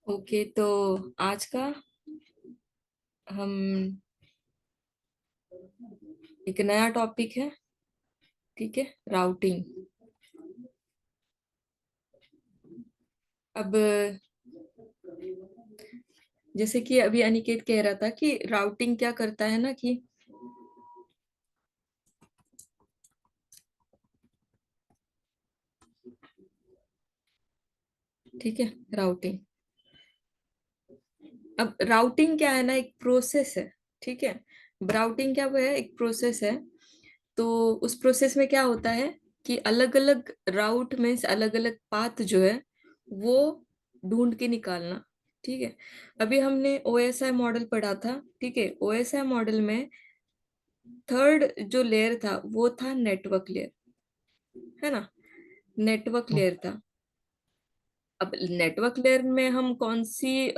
Okay, तो आज का हम एक नया टॉपिक है। ठीक है, राउटिंग। अब जैसे कि अभी अनिकेत कह रहा था कि राउटिंग क्या करता है ना कि ठीक है, राउटिंग। अब राउटिंग क्या है ना, एक प्रोसेस है। ठीक है, राउटिंग क्या वो है, एक प्रोसेस है। तो उस प्रोसेस में क्या होता है कि अलग अलग राउट में से अलग अलग पाथ जो है वो ढूंढ के निकालना। ठीक है, अभी हमने ओएसआई मॉडल पढ़ा था। ठीक है, ओएसआई मॉडल में थर्ड जो लेयर था वो था नेटवर्क लेयर, है ना। नेटवर्क लेयर था। अब नेटवर्क लेयर में हम कौन सी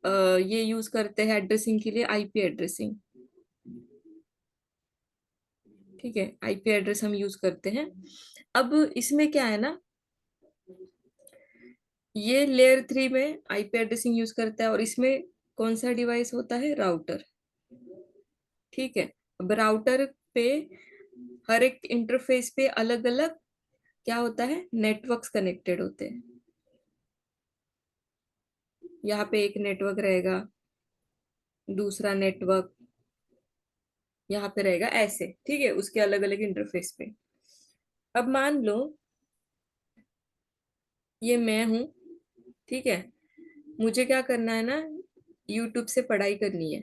ये यूज करते हैं एड्रेसिंग के लिए, आईपी एड्रेसिंग। ठीक है, आईपी एड्रेस हम यूज करते हैं। अब इसमें क्या है ना, ये लेयर थ्री में आईपी एड्रेसिंग यूज करता है और इसमें कौन सा डिवाइस होता है, राउटर। ठीक है, अब राउटर पे हर एक इंटरफेस पे अलग अलग क्या होता है, नेटवर्क्स कनेक्टेड होते हैं। यहाँ पे एक नेटवर्क रहेगा, दूसरा नेटवर्क यहाँ पे रहेगा, ऐसे। ठीक है, उसके अलग अलग इंटरफेस पे। अब मान लो ये मैं हूं। ठीक है, मुझे क्या करना है ना, यूट्यूब से पढ़ाई करनी है।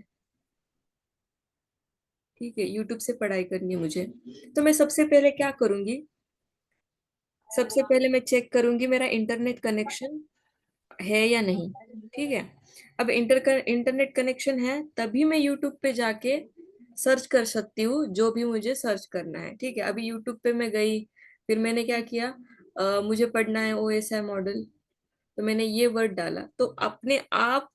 ठीक है, यूट्यूब से पढ़ाई करनी है मुझे। तो मैं सबसे पहले क्या करूंगी, सबसे पहले मैं चेक करूंगी मेरा इंटरनेट कनेक्शन है या नहीं। ठीक है, अब इंटरनेट कनेक्शन है तभी मैं यूट्यूब पे जाके सर्च कर सकती हूँ जो भी मुझे सर्च करना है। ठीक है, अभी यूट्यूब पे मैं गई, फिर मैंने क्या किया, मुझे पढ़ना है ओएसआई मॉडल, तो मैंने ये वर्ड डाला तो अपने आप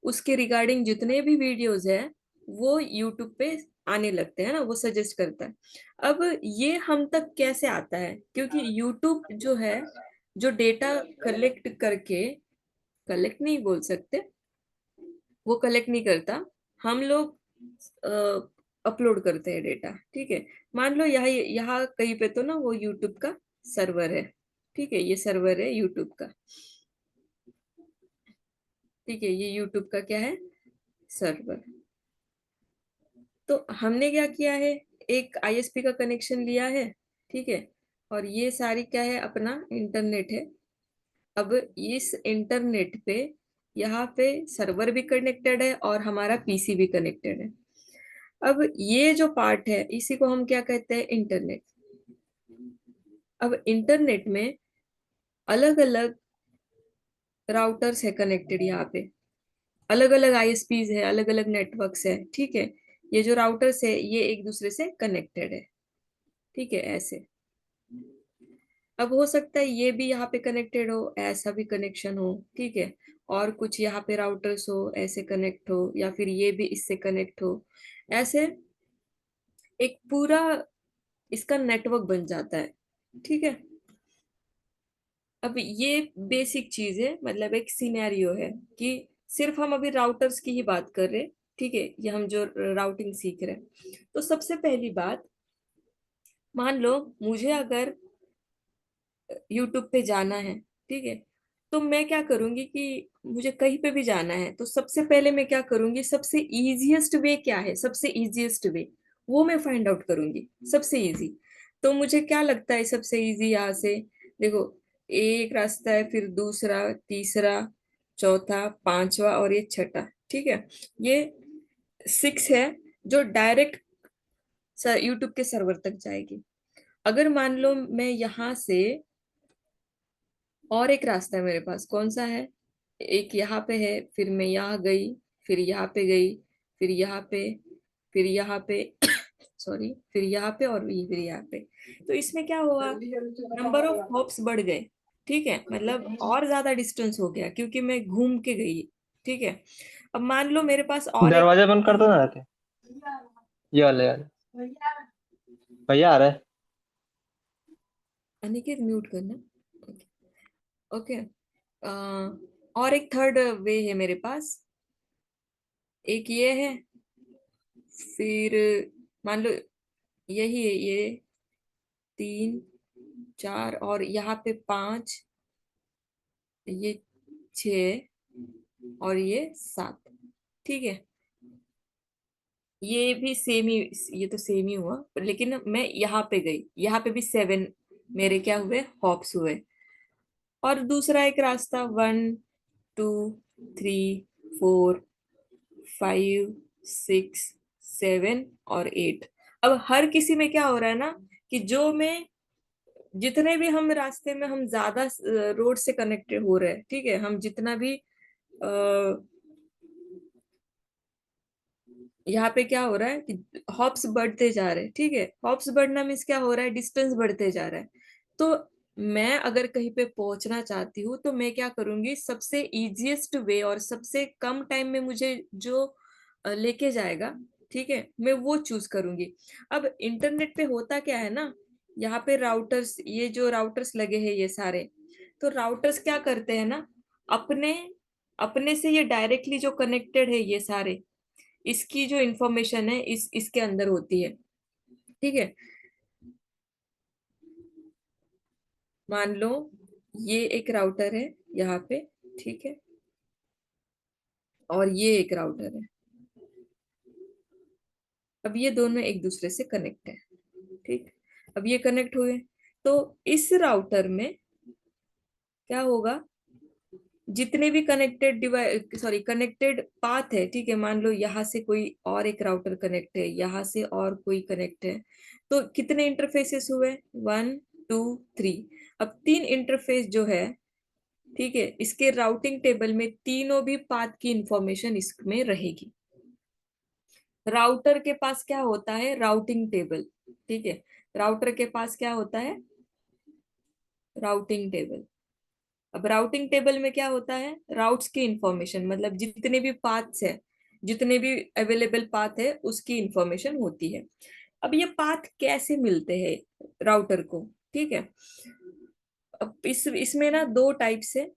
उसके रिगार्डिंग जितने भी वीडियोस है वो यूट्यूब पे आने लगते हैं ना, वो सजेस्ट करता है। अब ये हम तक कैसे आता है, क्योंकि यूट्यूब जो है, जो डेटा कलेक्ट करके, कलेक्ट नहीं बोल सकते, वो कलेक्ट नहीं करता, हम लोग अपलोड करते हैं डेटा। ठीक है, मान लो यहाँ यहाँ कहीं पे तो ना वो यूट्यूब का सर्वर है। ठीक है, ये सर्वर है यूट्यूब का। ठीक है, ये यूट्यूब का क्या है, सर्वर। तो हमने क्या किया है, एक आईएसपी का कनेक्शन लिया है। ठीक है, और ये सारी क्या है, अपना इंटरनेट है। अब इस इंटरनेट पे यहाँ पे सर्वर भी कनेक्टेड है और हमारा पीसी भी कनेक्टेड है। अब ये जो पार्ट है इसी को हम क्या कहते हैं, इंटरनेट। अब इंटरनेट में अलग अलग राउटर्स है कनेक्टेड, यहाँ पे अलग अलग आईएसपीज है, अलग अलग नेटवर्क्स है। ठीक है, ये जो राउटर्स है ये एक दूसरे से कनेक्टेड है। ठीक है, ऐसे। अब हो सकता है ये भी यहाँ पे कनेक्टेड हो, ऐसा भी कनेक्शन हो। ठीक है, और कुछ यहाँ पे राउटर्स हो ऐसे कनेक्ट हो, या फिर ये भी इससे कनेक्ट हो, ऐसे एक पूरा इसका नेटवर्क बन जाता है। ठीक है, अब ये बेसिक चीज है, मतलब एक सिनेरियो है कि सिर्फ हम अभी राउटर्स की ही बात कर रहे हैं। ठीक है, ये हम जो राउटिंग सीख रहे हैं, तो सबसे पहली बात, मान लो मुझे अगर यूट्यूब पे जाना है। ठीक है, तो मैं क्या करूंगी कि मुझे कहीं पे भी जाना है तो सबसे पहले मैं क्या करूंगी, सबसे इजीएस्ट वे क्या है, सबसे इजीएस्ट वे वो मैं फाइंड आउट करूंगी, सबसे इजी। तो मुझे क्या लगता है सबसे इजी यहाँ से, देखो, एक रास्ता है, फिर दूसरा, तीसरा, चौथा, पांचवा और ये छठा। ठीक है, ये सिक्स है जो डायरेक्ट यूट्यूब के सर्वर तक जाएगी। अगर मान लो मैं यहाँ से, और एक रास्ता है मेरे पास, कौन सा है, एक यहाँ पे है, फिर मैं यहाँ गई, फिर यहाँ पे गई, फिर यहाँ पे, फिर यहाँ पे सॉरी, फिर यहाँ पे और ये फिर यहाँ पे। तो इसमें क्या हुआ, नंबर ऑफ हॉप्स बढ़ गए। ठीक है, मतलब और ज्यादा डिस्टेंस हो गया क्योंकि मैं घूम के गई। ठीक है, अब मान लो मेरे पास और एक, दरवाजा बंद कर दो ना रहते। ये वाले यार, भैया आ रहा है। अनिकेत म्यूट करना। ओके, और एक थर्ड वे है मेरे पास, एक ये है, फिर मान लो यही है, ये 3 4 और यहाँ पे 5, ये 6 और ये 7। ठीक है, ये भी सेम ही, ये तो सेम ही हुआ, लेकिन मैं यहाँ पे गई, यहाँ पे भी 7 मेरे क्या हुए, हॉप्स हुए। और दूसरा एक रास्ता, 1 2 3 4 5 6 7 और 8। अब हर किसी में क्या हो रहा है ना, कि जो मैं, जितने भी हम रास्ते में हम ज्यादा रोड से कनेक्टेड हो रहे हैं, ठीक है, हम जितना भी यहाँ पे क्या हो रहा है कि हॉप्स बढ़ते जा रहे हैं, ठीक है, हॉप्स बढ़ना मीन्स क्या हो रहा है, डिस्टेंस बढ़ते जा रहा है। तो मैं अगर कहीं पे पहुंचना चाहती हूँ तो मैं क्या करूंगी, सबसे इजीएस्ट वे और सबसे कम टाइम में मुझे जो लेके जाएगा, ठीक है, मैं वो चूज करूंगी। अब इंटरनेट पे होता क्या है ना, यहाँ पे राउटर्स, ये जो राउटर्स लगे हैं ये सारे, तो राउटर्स क्या करते हैं ना, अपने अपने से ये डायरेक्टली जो कनेक्टेड है ये सारे, इसकी जो इंफॉर्मेशन है इसके अंदर होती है। ठीक है, मान लो ये एक राउटर है यहाँ पे, ठीक है, और ये एक राउटर है। अब ये दोनों एक दूसरे से कनेक्ट है, ठीक, अब ये कनेक्ट हुए, तो इस राउटर में क्या होगा, जितने भी connected device, sorry connected path है, ठीक है, मान लो यहाँ से कोई और एक राउटर कनेक्ट है, यहाँ से और कोई कनेक्ट है, तो कितने इंटरफेसेस हुए, 1 2 3। अब 3 इंटरफेस जो है, ठीक है, इसके राउटिंग टेबल में तीनों भी पाथ की इंफॉर्मेशन इसमें रहेगी। राउटर के पास क्या होता है, राउटिंग टेबल, ठीक है, राउटर के पास क्या होता है, राउटिंग टेबल। अब राउटिंग टेबल में क्या होता है, राउट्स की इंफॉर्मेशन, मतलब जितने भी पाथ्स है, जितने भी अवेलेबल पाथ है उसकी इंफॉर्मेशन होती है। अब ये पाथ कैसे मिलते हैं राउटर को, ठीक है, अब इसमें ना दो टाइप्स है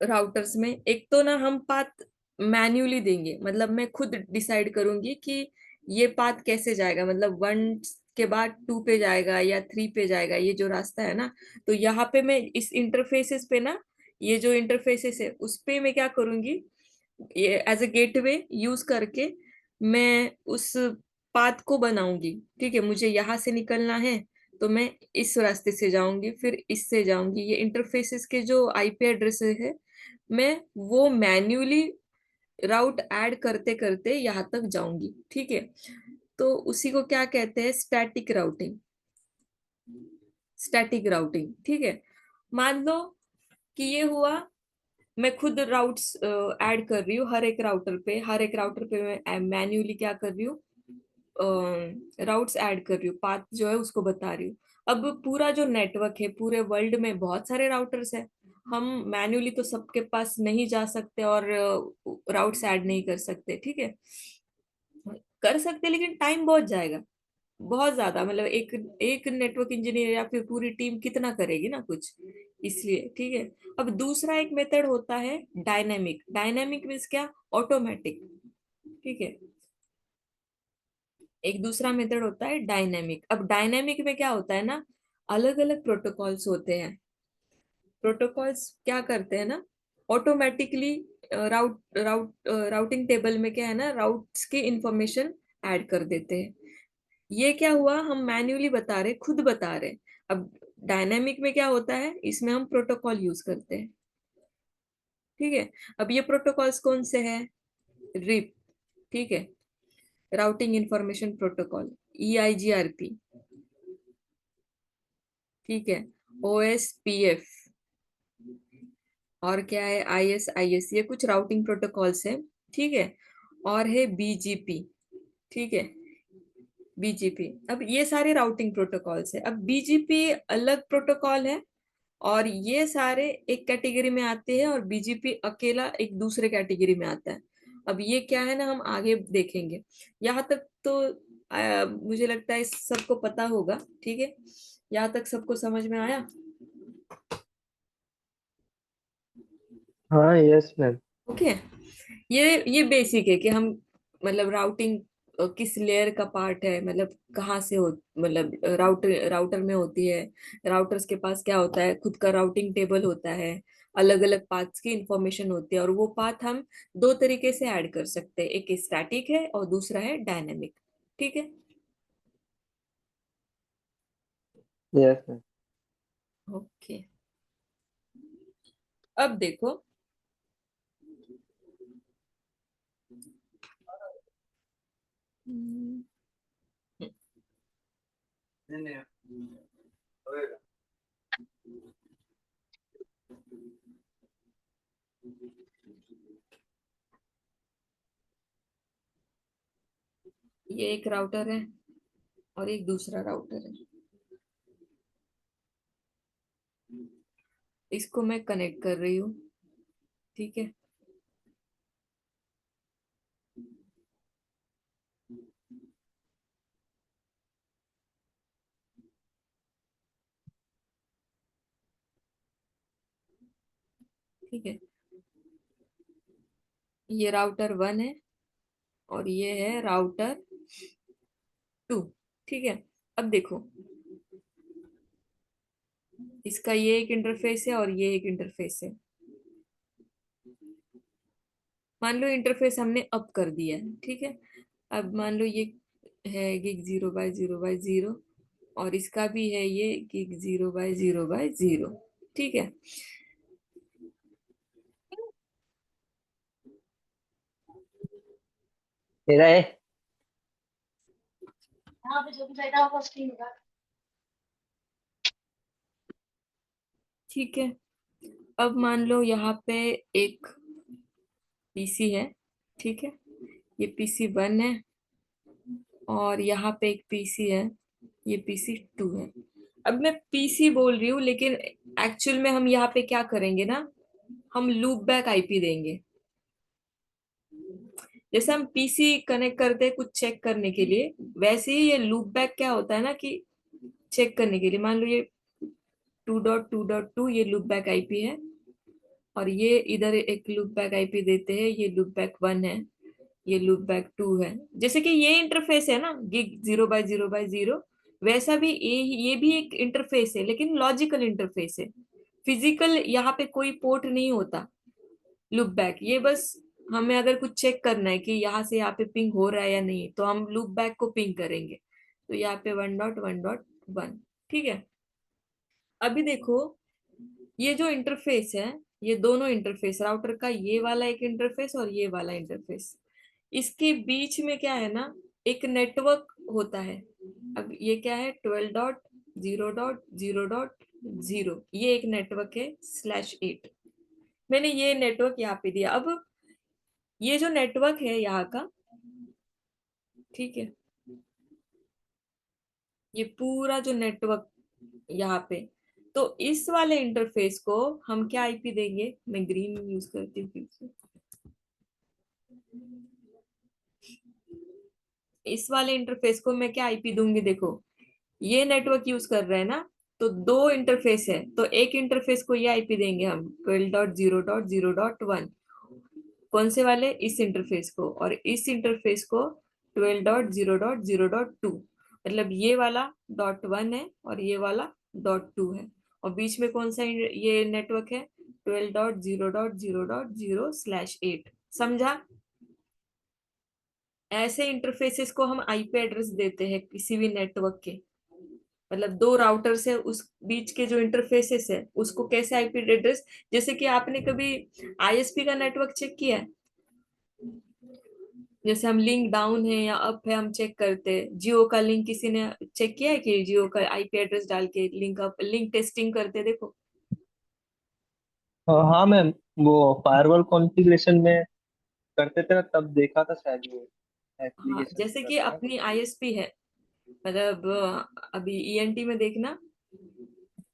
राउटर्स में। एक तो ना हम पाथ मैन्युअली देंगे, मतलब मैं खुद डिसाइड करूंगी कि ये पाथ कैसे जाएगा, मतलब 1 के बाद 2 पे जाएगा या 3 पे जाएगा, ये जो रास्ता है ना। तो यहाँ पे मैं इस इंटरफेसेस पे ना, ये जो इंटरफेसेस है उस पे मैं क्या करूंगी, ये एज ए गेटवे यूज करके मैं उस पाथ को बनाऊंगी। ठीक है, मुझे यहाँ से निकलना है तो मैं इस रास्ते से जाऊंगी, फिर इससे जाऊंगी, ये इंटरफेसेस के जो आईपी एड्रेस है, मैं वो मैन्युअली राउट ऐड करते करते यहाँ तक जाऊंगी। ठीक है, तो उसी को क्या कहते हैं, स्टैटिक राउटिंग, स्टैटिक राउटिंग। ठीक है, मान लो कि ये हुआ, मैं खुद राउट्स ऐड कर रही हूँ हर एक राउटर पे, हर एक राउटर पे मैं मैन्युअली क्या कर रही हूँ, राउट्स ऐड कर रही हूँ, पाथ जो है उसको बता रही हूँ। अब पूरा जो नेटवर्क है, पूरे वर्ल्ड में बहुत सारे राउटर्स है, हम मैन्युअली तो सबके पास नहीं जा सकते और राउट्स ऐड नहीं कर सकते। ठीक है, कर सकते लेकिन टाइम बहुत जाएगा, बहुत ज्यादा, मतलब एक एक नेटवर्क इंजीनियर या फिर पूरी टीम कितना करेगी ना कुछ, इसलिए। ठीक है, अब दूसरा एक मेथड होता है डायनेमिक। डायनेमिक मीन्स क्या, ऑटोमेटिक। ठीक है, एक दूसरा मेथड होता है डायनेमिक। अब डायनेमिक में क्या होता है ना, अलग अलग प्रोटोकॉल्स होते हैं, प्रोटोकॉल्स क्या करते हैं ना, ऑटोमेटिकली राउटिंग टेबल में क्या है ना, राउट्स की इंफॉर्मेशन ऐड कर देते हैं। ये क्या हुआ, हम मैन्युअली बता रहे, खुद बता रहे। अब डायनेमिक में क्या होता है, इसमें हम प्रोटोकॉल यूज करते हैं। ठीक है, अब ये प्रोटोकॉल्स कौन से हैं, रिप, ठीक है, राउटिंग इंफॉर्मेशन प्रोटोकॉल, EIGRP, ठीक है, OSPF, और क्या है, ISIS, ये कुछ राउटिंग प्रोटोकॉल्स है। ठीक है, और है BGP, ठीक है, BGP। अब ये सारे राउटिंग प्रोटोकॉल्स है। अब BGP अलग प्रोटोकॉल है, और ये सारे एक कैटेगरी में आते हैं, और BGP अकेला एक दूसरे कैटेगरी में आता है। अब ये क्या है ना, हम आगे देखेंगे। यहाँ तक तो मुझे लगता है सबको पता होगा। ठीक है, यहाँ तक सबको समझ में आया। हाँ यस मैम। ओके। ये बेसिक है कि हम मतलब राउटिंग किस लेयर का पार्ट है, मतलब कहाँ से हो, मतलब राउटर राउटर में होती है। राउटर्स के पास क्या होता है, खुद का राउटिंग टेबल होता है, अलग अलग पाथ्स की इंफॉर्मेशन होती है, और वो पाथ हम दो तरीके से ऐड कर सकते हैं, एक स्टैटिक है और दूसरा है डायनेमिक। ठीक है। Yes ma'am. ओके। अब देखो, हम्म, ये एक राउटर है और एक दूसरा राउटर है। इसको मैं कनेक्ट कर रही हूँ। ठीक है। ठीक है। ये राउटर 1 है और ये है राउटर 2। ठीक है। अब देखो, इसका ये एक इंटरफेस है और ये एक इंटरफेस है। मान लो इंटरफेस हमने अप कर दिया है। ठीक है। अब मान लो ये है गिग 0 बाय 0 बाय 0, और इसका भी है ये गिग 0 बाय 0 बाय 0। ठीक है। मेरा है। ठीक है। अब मान लो यहाँ पे एक पीसी है। ठीक है। ये PC 1 है और यहाँ पे एक पीसी है, ये PC 2 है। अब मैं पीसी बोल रही हूँ, लेकिन एक्चुअल में हम यहाँ पे क्या करेंगे ना, हम लूप बैक आईपी देंगे। जैसे हम पीसी कनेक्ट करते हैं कुछ चेक करने के लिए, वैसे ही ये लूप बैक क्या होता है ना कि चेक करने के लिए, मान लो ये 2.2.2 ये लूप बैक आईपी है, और ये इधर एक लूप बैक आईपी देते हैं, ये लूप बैक 1 है, ये लूप बैक 2 है। जैसे कि ये इंटरफेस है ना गिग 0 बाय 0 बाय 0, वैसा भी ये भी एक इंटरफेस है, लेकिन लॉजिकल इंटरफेस है। फिजिकल यहाँ पे कोई पोर्ट नहीं होता। लूप बैक ये बस, हमें अगर कुछ चेक करना है कि यहाँ से यहाँ पे पिंग हो रहा है या नहीं, तो हम लूप बैक को पिंग करेंगे। तो यहाँ पे 1.1.1। ठीक है। अभी देखो, ये जो इंटरफेस है, ये दोनों इंटरफेस राउटर का, ये वाला एक इंटरफेस और ये वाला इंटरफेस, इसके बीच में क्या है ना, एक नेटवर्क होता है। अब ये क्या है, 12.0.0.0, ये एक नेटवर्क है /8। मैंने ये नेटवर्क यहाँ पे दिया। अब ये जो नेटवर्क है यहाँ का, ठीक है, ये पूरा जो नेटवर्क यहाँ पे, तो इस वाले इंटरफेस को हम क्या आईपी देंगे, मैं ग्रीन यूज करती हूँ फिर से। इस वाले इंटरफेस को मैं क्या आईपी दूंगी, देखो ये नेटवर्क यूज कर रहे हैं ना, तो दो इंटरफेस है, तो एक इंटरफेस को ये आईपी देंगे हम 12.0.0.1। कौन से वाले, इस इंटरफेस को, और इस इंटरफेस को 12.0.0.2। मतलब ये वाला .1 है और ये वाला .2 है, और बीच में कौन सा ये नेटवर्क है, 12.0.0.0/8। समझा। ऐसे इंटरफेसेस को हम आईपी एड्रेस देते हैं किसी भी नेटवर्क के। मतलब दो राउटर से उस बीच के जो इंटरफेसेस है उसको कैसे आईपी एड्रेस, जैसे कि आपने कभी आईएसपी का नेटवर्क चेक किया है, जैसे हम लिंक डाउन है या अप है हम चेक करते हैं, जियो का लिंक किसी ने चेक किया है कि जियो का आईपी एड्रेस डाल के लिंक अप, लिंक टेस्टिंग करते हैं, देखो। हाँ मैम, वो फायरवॉल कॉन्फ़िगरेशन में करते थे ना, तब देखा था शायद वो हाँ, एप्लीकेशन जैसे में कि करते ना अपनी कुछ। आईएसपी है, मतलब अभी ईएनटी में देखना,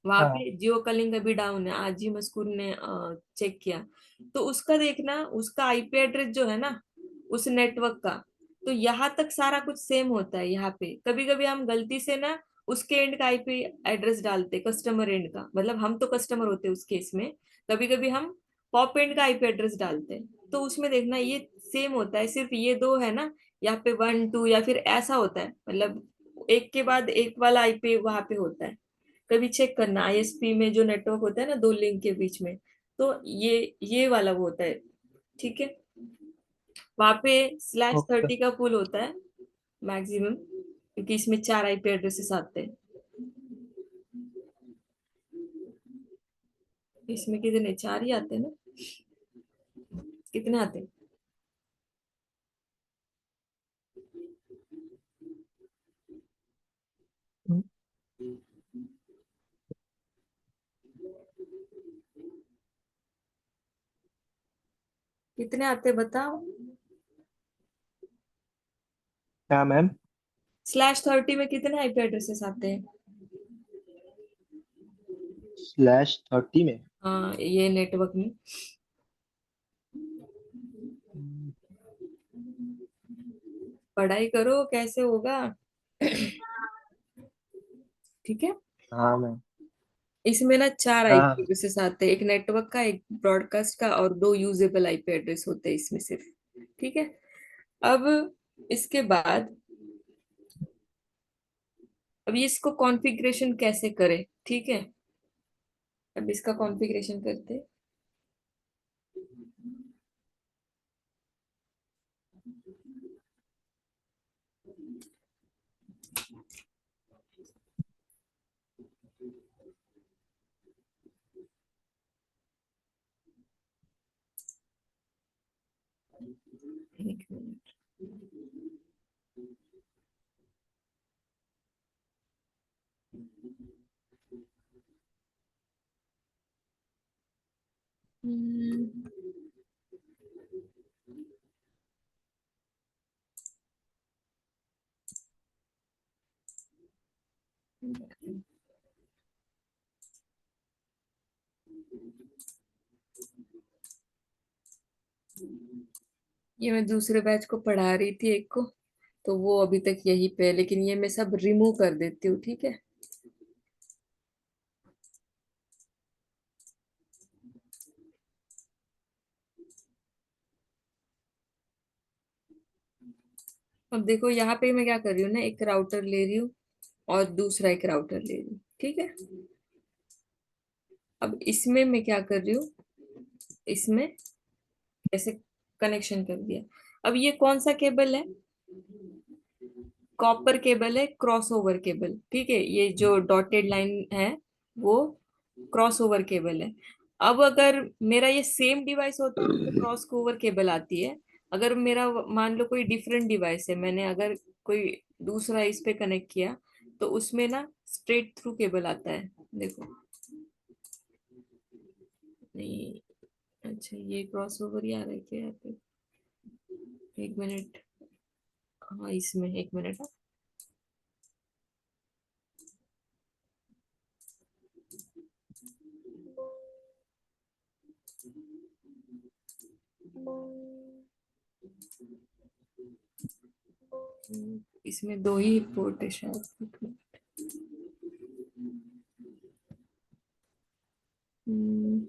वहां हाँ पे जियो का लिंक अभी डाउन है, आज ही मस्कूर ने चेक किया। तो उसका देखना, उसका आईपी एड्रेस जो है ना उस नेटवर्क का, तो यहाँ तक सारा कुछ सेम होता है। यहाँ पे कभी कभी हम गलती से ना उसके एंड का आईपी एड्रेस डालते, कस्टमर एंड का, मतलब हम तो कस्टमर होते हैं उस केस में। कभी कभी हम पॉप एंड का आईपी एड्रेस डालते हैं तो उसमें देखना ये सेम होता है, सिर्फ ये दो है ना, यहाँ पे 1 2 या फिर ऐसा होता है, मतलब एक के बाद एक वाला आईपी वहां पे होता है। कभी चेक करना आईएसपी में जो नेटवर्क होता है ना दो लिंक के बीच में, तो ये वाला वो होता है, ठीक है। वहां पे ओके। /30 का पुल होता है मैक्सिमम, क्योंकि इसमें 4 आईपी एड्रेसेस आते हैं। इसमें कितने, 4 ही आते हैं ना, कितने आते हैं? कितने आते हैं बताओ। क्या मैम? /30 में कितने आईपी एड्रेसेस आते हैं? /30 में? हाँ ये नेटवर्क में। हम्म, पढ़ाई करो कैसे होगा। ठीक है। हाँ मैम। इसमें ना 4 आईपी हाँ। एड्रेसेस आते हैं, एक नेटवर्क का, एक ब्रॉडकास्ट का, और 2 यूजेबल आईपी एड्रेस होते हैं इसमें सिर्फ। ठीक है। अब इसके बाद, अब ये इसको कॉन्फ़िगरेशन कैसे करें, ठीक है। अब इसका कॉन्फ़िगरेशन करते हैं। एक मिनट। हम्म, ये मैं दूसरे बैच को पढ़ा रही थी एक को, तो वो अभी तक यही पे है, लेकिन ये मैं सब रिमूव कर देती हूँ, ठीक है। अब देखो यहाँ पे मैं क्या कर रही हूँ ना, एक राउटर ले रही हूँ और दूसरा एक राउटर ले रही हूँ, ठीक है। अब इसमें मैं क्या कर रही हूँ, इसमें ऐसे कनेक्शन कर दिया। अब ये कौन सा केबल है, कॉपर केबल है, क्रॉसओवर केबल, ठीक है। ये जो डॉटेड लाइन है वो क्रॉसओवर केबल है। अब अगर मेरा ये सेम डिवाइस होता तो क्रॉस ओवर केबल आती है। अगर मेरा मान लो कोई डिफरेंट डिवाइस है, मैंने अगर कोई दूसरा इस पे कनेक्ट किया, तो उसमें ना स्ट्रेट थ्रू केबल आता है, देखो। नहीं, अच्छा ये क्रॉस ओवर ही आ रहा है क्या यहाँ पे? एक मिनट। हाँ इसमें एक मिनट। इसमें 2 ही पोर्ट है शायद। हम्म,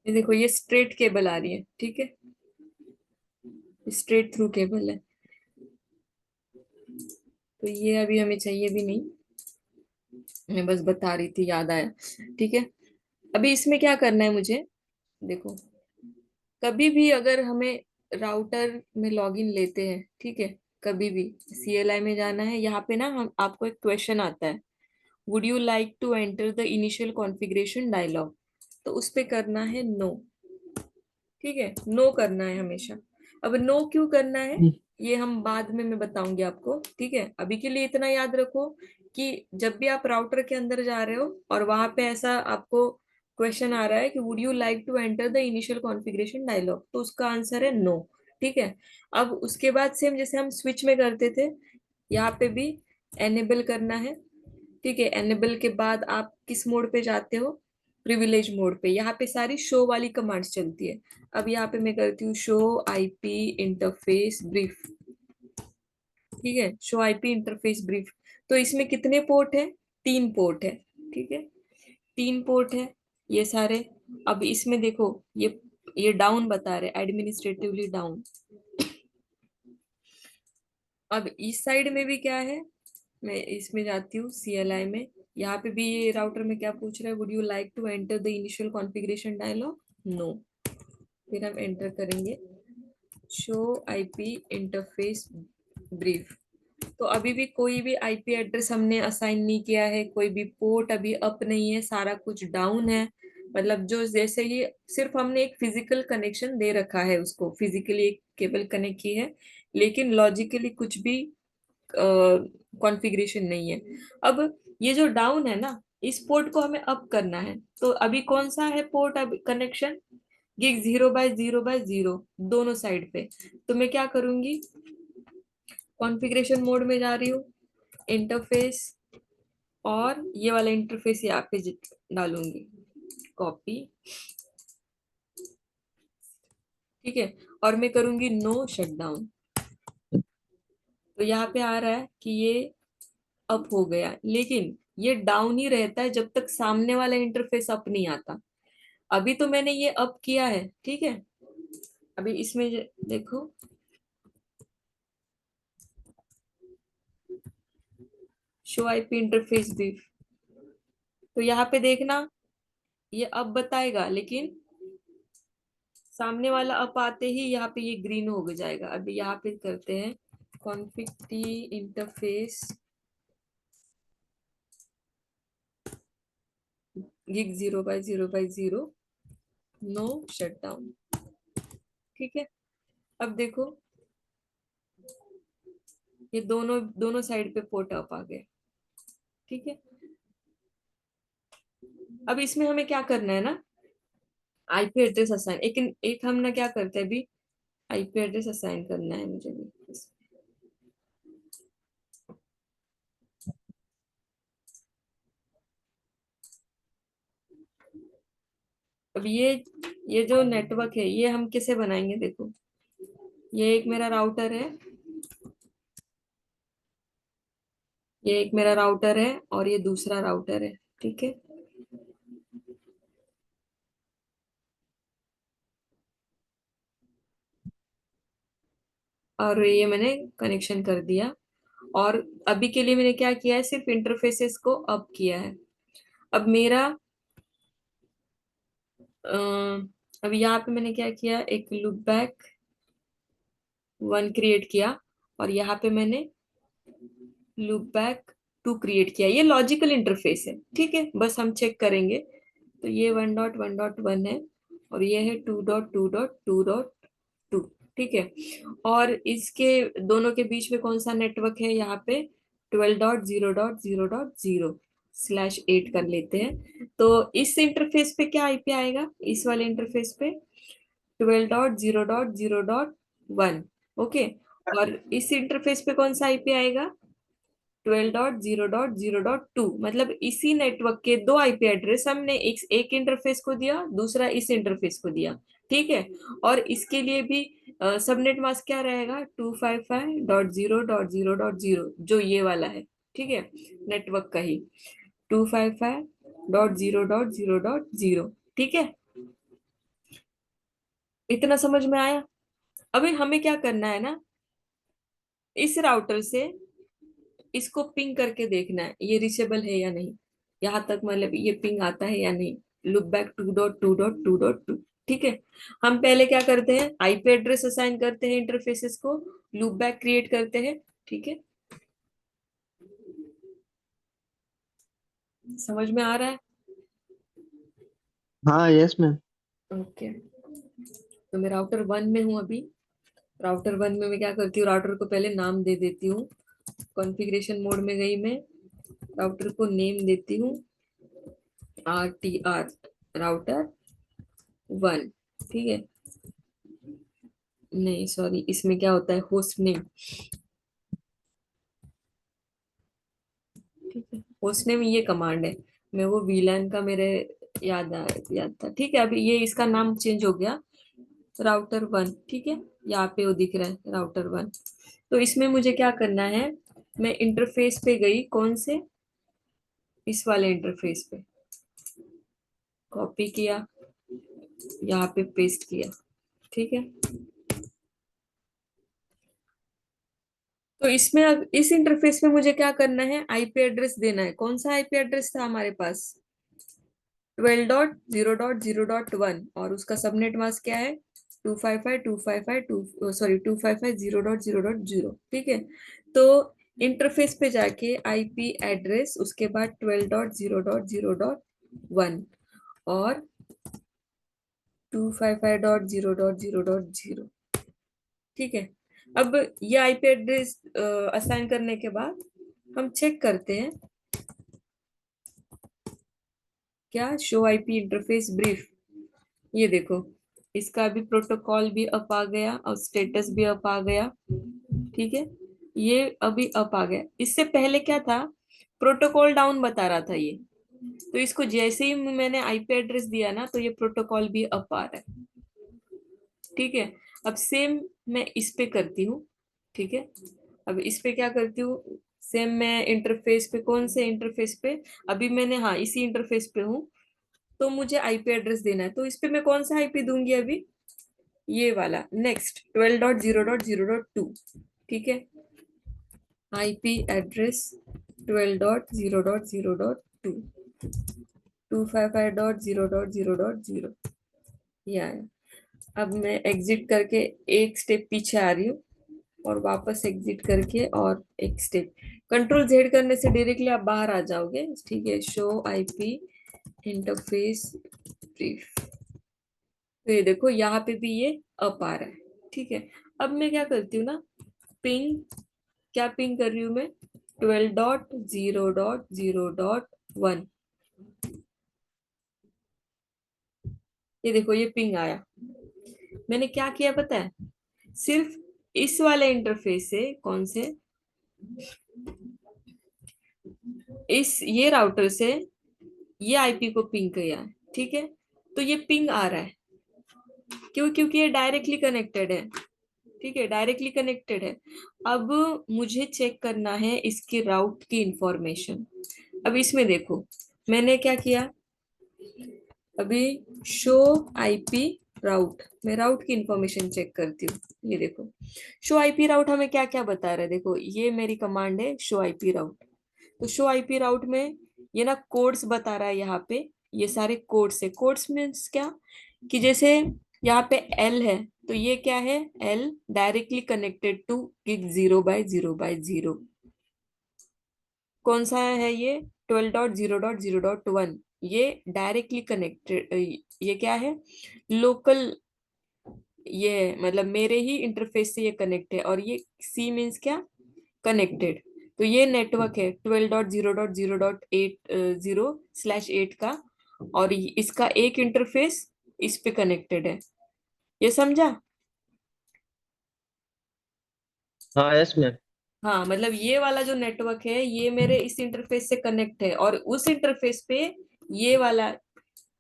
ये देखो ये स्ट्रेट केबल आ रही है, ठीक है, स्ट्रेट थ्रू केबल है, तो ये अभी हमें चाहिए भी नहीं। मैं बस बता रही थी, याद आया, ठीक है। अभी इसमें क्या करना है मुझे, देखो। कभी भी अगर हमें राउटर में लॉगिन लेते हैं, ठीक है, कभी भी सीएलआई में जाना है, यहाँ पे ना हम आपको एक क्वेश्चन आता है, would you like to enter the initial configuration dialog, तो उस पे करना है नो, ठीक है, नो करना है हमेशा। अब नो क्यों करना है, ये हम बाद में मैं बताऊंगी आपको, ठीक है। अभी के लिए इतना याद रखो कि जब भी आप राउटर के अंदर जा रहे हो और वहां पे ऐसा आपको क्वेश्चन आ रहा है कि would you like to enter the initial configuration dialog, तो उसका आंसर है नो, ठीक है। अब उसके बाद सेम जैसे हम स्विच में करते थे, यहाँ पे भी एनेबल करना है, ठीक है। एनेबल के बाद आप किस मोड पे जाते हो, प्रिविलेज मोड पे, यहाँ पे सारी शो वाली कमांड्स चलती है। अब यहाँ पे मैं करती हूँ शो आईपी इंटरफेस ब्रीफ, ठीक है, शो आईपी इंटरफेस ब्रीफ। तो इसमें कितने पोर्ट है? 3 पोर्ट है। ठीक है, 3 पोर्ट है ये सारे। अब इसमें देखो, ये डाउन बता रहे, एडमिनिस्ट्रेटिवली डाउन। अब इस साइड में भी क्या है, मैं इसमें जाती हूँ CLI में। यहाँ पे भी ये राउटर में क्या पूछ रहा है, would you like to enter the initial configuration dialog? No. फिर हम एंटर करेंगे शो आईपी इंटरफेस ब्रीफ। तो अभी भी कोई भी आईपी एड्रेस हमने असाइन नहीं किया है, कोई भी पोर्ट अभी अप नहीं है, सारा कुछ डाउन है। मतलब जो जैसे ही सिर्फ हमने एक फिजिकल कनेक्शन दे रखा है, उसको फिजिकली एक केबल कनेक्ट की है, लेकिन लॉजिकली कुछ भी कॉन्फ़िगरेशन नहीं है। अब ये जो डाउन है ना, इस पोर्ट को हमें अप करना है। तो अभी कौन सा है पोर्ट अब कनेक्शन? गिग 0/0/0 दोनों साइड पे। तो मैं क्या करूंगी, कॉन्फ़िगरेशन मोड में जा रही हूँ, इंटरफेस, और ये वाला इंटरफेस यहाँ पे डालूंगी, कॉपी। ठीक है, और मैं करूंगी नो शटडाउन। तो यहाँ पे आ रहा है कि ये अप हो गया, लेकिन ये डाउन ही रहता है जब तक सामने वाला इंटरफेस अप नहीं आता। अभी तो मैंने ये अप किया है, ठीक है। अभी इसमें देखो, शो आईपी इंटरफेस भी, तो यहाँ पे देखना, ये अब बताएगा, लेकिन सामने वाला अप आते ही यहाँ पे ये ग्रीन हो जाएगा। अभी यहाँ पे करते हैं config t interface gig 0/0/0 no shutdown. ठीक है, अब देखो, ये दोनों दोनों साइड पे पोर्ट अप आ गए। ठीक है, अब इसमें हमें क्या करना है ना, आईपी एड्रेस असाइन, एक एक हम ना क्या करते हैं अभी, आईपी एड्रेस असाइन करना है मुझे भी। अब ये जो नेटवर्क है, ये हम कैसे बनाएंगे, देखो, ये एक मेरा राउटर है, ये एक मेरा राउटर है, और ये दूसरा राउटर है। ठीक है, और ये मैंने कनेक्शन कर दिया, और अभी के लिए मैंने क्या किया है, सिर्फ इंटरफेसेस को अप किया है। अब मेरा अब यहाँ पे मैंने क्या किया, एक लूप बैक 1 क्रिएट किया, और यहाँ पे मैंने लूप बैक 2 क्रिएट किया। ये लॉजिकल इंटरफेस है, ठीक है, बस हम चेक करेंगे। तो ये 1.1.1 है, और ये है 2.2.2.2। ठीक है, और इसके दोनों के बीच में कौन सा नेटवर्क है, यहाँ पे 12.0.0.0/8 कर लेते हैं। तो इस इंटरफेस पे क्या आईपी आएगा, इस वाले इंटरफेस पे 12.0.0.1। ओके, और इस इंटरफेस पे कौन सा आईपी आएगा, 12.0.0.2। मतलब इसी नेटवर्क के दो आईपी एड्रेस हमने एक इंटरफेस को दिया, दूसरा इस इंटरफेस को दिया। ठीक है, और इसके लिए भी सबनेट मास्क क्या रहेगा, 255.0.0.0, जो ये वाला है। ठीक है, नेटवर्क का ही 255.0.0.0। ठीक है, इतना समझ में आया? अभी हमें क्या करना है ना, इस राउटर से इसको पिंग करके देखना है ये रिचेबल है या नहीं, यहाँ तक मतलब ये पिंग आता है या नहीं, लुक बैक 2.2.2.2। ठीक है, हम पहले क्या करते हैं, आईपी एड्रेस असाइन करते हैं इंटरफेसेस को, लूप बैक क्रिएट करते हैं। ठीक है, समझ में आ रहा है? हाँ, यस मैम। ओके, तो मैं राउटर 1 में हूँ अभी। राउटर 1 में मैं क्या करती हूँ, राउटर को पहले नाम दे देती हूँ। कॉन्फ़िगरेशन मोड में गई मैं, राउटर को नेम देती हूँ RTR, राउटर 1। ठीक है, नहीं सॉरी, इसमें क्या होता है, होस्ट नेम। ठीक है, होस्ट नेम ये कमांड है, मैं वो वीलैन का मेरे याद था। ठीक है, अभी ये इसका नाम चेंज हो गया, राउटर 1। ठीक है, यहाँ पे वो दिख रहा है राउटर 1। तो इसमें मुझे क्या करना है, मैं इंटरफेस पे गई, कौन से, इस वाले इंटरफेस पे, कॉपी किया, यहाँ पे पेस्ट किया, ठीक है। तो इसमें अब इस इंटरफेस में मुझे क्या करना है, आईपी एड्रेस देना है। कौन सा आईपी एड्रेस था हमारे पास, 12.0.0.1, और उसका सबनेट मास्क क्या है, 255.255.2, सॉरी 255.0.0.0, ठीक है। तो इंटरफेस पे जाके आईपी एड्रेस, उसके बाद 12.0.0.1 और 255.0.0.0, ठीक है। अब ये आईपी एड्रेस असाइन करने के बाद हम चेक करते हैं, क्या शो आईपी इंटरफेस ब्रीफ, ये देखो, इसका भी प्रोटोकॉल भी अप आ गया और स्टेटस भी अप आ गया, ठीक है। ये अभी अप आ गया, इससे पहले क्या था, प्रोटोकॉल डाउन बता रहा था ये। तो इसको जैसे ही मैंने आईपी एड्रेस दिया ना, तो ये प्रोटोकॉल भी अप आ रहा है, ठीक है। अब सेम मैं इस पे करती हूँ, ठीक है। अब इस पे क्या करती हूँ, सेम मैं इंटरफेस पे, कौन से इंटरफेस पे, अभी मैंने, हाँ इसी इंटरफेस पे हूँ, तो मुझे आईपी एड्रेस देना है। तो इस पे मैं कौन सा आईपी दूंगी अभी, ये वाला नेक्स्ट 12.0.0.2, ठीक है। आईपी एड्रेस 12.0.0.2, 255.0.0.0, ये आया। अब मैं एग्जिट करके एक स्टेप पीछे आ रही हूँ, और वापस एग्जिट करके और एक स्टेप, कंट्रोल जेड करने से डायरेक्टली आप बाहर आ जाओगे, ठीक है। शो आईपी इंटरफेस ब्रीफ, तो ये देखो यहाँ पे भी ये अप आ रहा है, ठीक है। अब मैं क्या करती हूँ ना, पिंग, क्या पिंग कर रही हूँ मैं, 12.0.0.1, ये देखो ये पिंग आया। मैंने क्या किया पता है, सिर्फ इस वाले इंटरफेस से, कौन से, इस ये राउटर से ये आईपी को पिंग किया है, ठीक है। तो ये पिंग आ रहा है, क्यों, क्योंकि ये डायरेक्टली कनेक्टेड है, ठीक है, डायरेक्टली कनेक्टेड है। अब मुझे चेक करना है इसकी राउट की इंफॉर्मेशन। अब इसमें देखो, मैंने क्या किया, अभी शो आईपी राउट, मैं राउट की इंफॉर्मेशन चेक करती हूँ। ये देखो शो आईपी राउट हमें क्या क्या बता रहा है, देखो ये मेरी कमांड है शो आईपी राउट। तो शो आईपी राउट में ये ना कोड्स बता रहा है, यहाँ पे ये सारे कोड्स है। कोड्स मीन्स क्या, कि जैसे यहाँ पे एल है, तो ये क्या है, L directly connected to gig 0/0/0। कौन सा है ये, 12.0.0.1, ये डायरेक्टली कनेक्टेड, ये क्या है, लोकल, ये मतलब मेरे ही इंटरफेस से ये कनेक्ट है। और ये सी मीन्स क्या, कनेक्टेड। तो ये नेटवर्क है 12.0.0.8 का, और इसका एक इंटरफेस इस पे कनेक्टेड है, ये समझा। हाँ यस मैम। हाँ मतलब ये वाला जो नेटवर्क है, ये मेरे इस इंटरफेस से कनेक्ट है, और उस इंटरफेस पे ये वाला,